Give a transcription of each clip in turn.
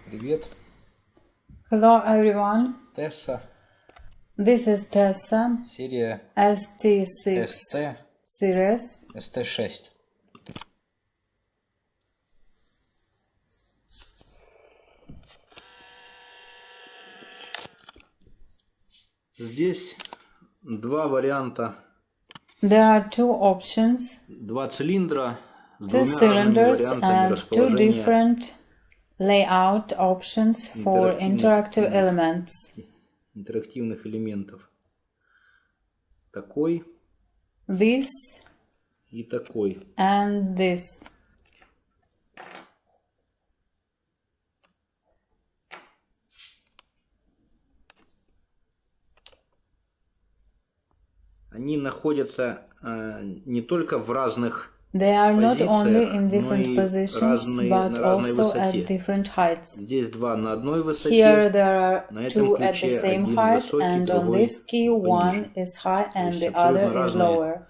Привет. Hello everyone. TESA. This is TESA Серия ST6 ST series. ST6. Здесь два варианта. There are two options, Два цилиндра с two двумя разными cylinders вариантами and two расположения different layout options for interactive elements. интерактивных элементов. Такой This и такой. and this. Они находятся не только в разных They are not only in позициях, но different и positions, but на разной also высоте. at different heights. Здесь два на одной высоте, Here there are на этом two at the ключе same один height, высокий, and on другой this key one пониже. is high То and есть the абсолютно other is разные lower.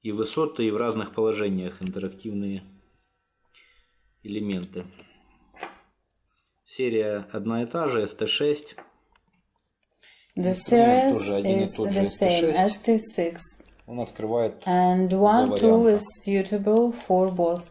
и высоты, и в разных положениях интерактивные элементы. Серия одна и та же, ST6. The Инструмент series тоже один и is тот же, the same, ST6. ST6, Он открывает and два one tool варианта. is suitable for both.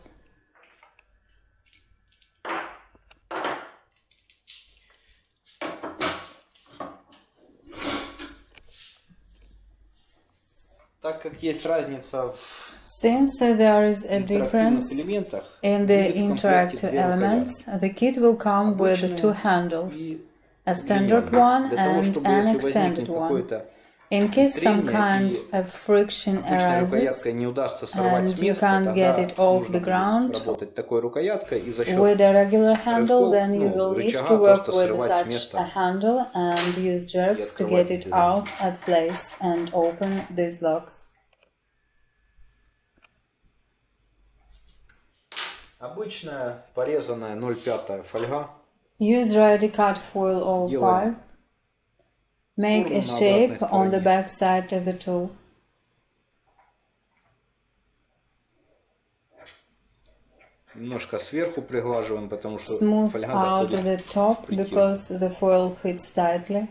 Так как есть разница в Since there is a интерактивных difference элементах, in the будет в комплекте interactive две elements, рукоятки. the kit will come with Обычная two handles, и a standard удлиненная. one Для того, and чтобы an если extended возникнет one. какое-то In case some трение kind и of friction обычной arises рукояткой не удастся сорвать с and you места, can't get тогда it off нужно the будет ground работать такой рукояткой и за счет with a regular handle, рывков, then you will need to рычага work просто with срывать с such a места handle and use и jerks to открывать get эти it замки. out at place and open these locks. Обычная порезанная 0,5 фольга. Use ready cut foil 05. Делаем Make форму a на shape обратной on the стороне. back side of the tool. Немножко сверху приглаживаем, потому что Smooth фольга out заходит the в top плетение. because the foil fits tightly.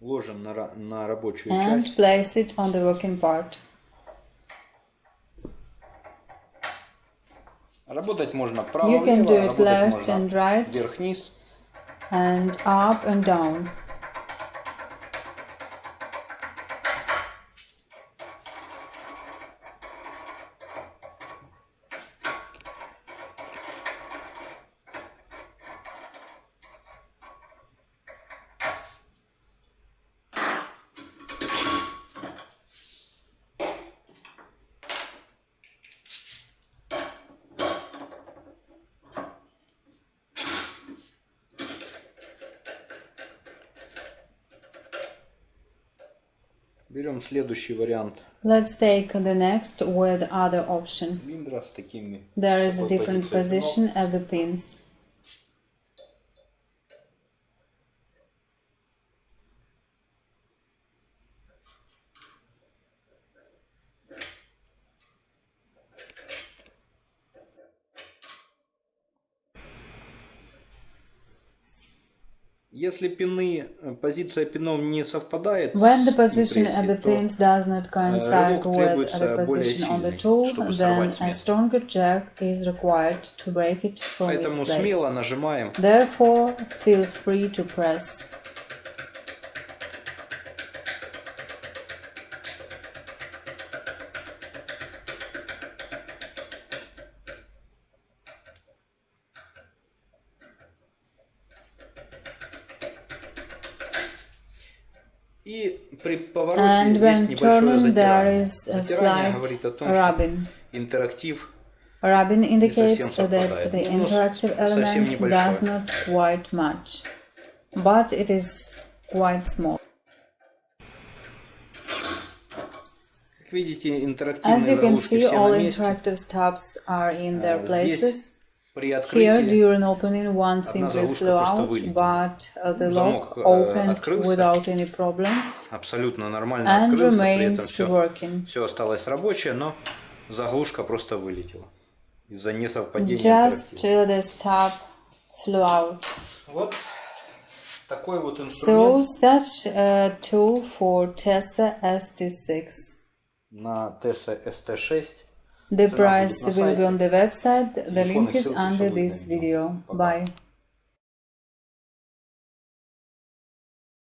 Ложим на рабочую And часть. place it on the working part. Работать можно You can do вправо-влево, it работать left можно and right вверх-вниз. and up and down. Берем следующий вариант Let's take the next with other option. цилиндра с такими. There is a такой different позицией position пинок. at the pins. Если позиция пинов не совпадает When the с position at the импрессией, то pins does not coincide рывок with требуется the более position on the сильный, tool, чтобы then сорвать с a места. stronger jerk is required to break it from its Поэтому place. смело нажимаем. Therefore, feel free to press. И при повороте And есть when небольшое turning, there затирание. is a Затирание slight говорит о том, rubbing. что интерактив Rubbing indicates совсем that совпадает. the Ну, interactive совсем element небольшое. does not quite match, but it is quite small. Как видите, As интерактивные you can заглушки see, все all на месте. interactive stops are in their Здесь places. при Here, открытии during opening, one simply заглушка flew просто out, вылетела. but the Замок lock opened открылся. without any problems Абсолютно нормально and открылся, при этом remains working. все осталось рабочее, но заглушка просто вылетела. из-за несовпадения just интерактива. till the stub flew out. Вот такой вот So инструмент such a tool for TESA ST6. на TESA ST6. The Цена price будет на will be сайте. on the website. The Телефоны, link is ссылки, under всё будет this на видео. video. Пока. Bye.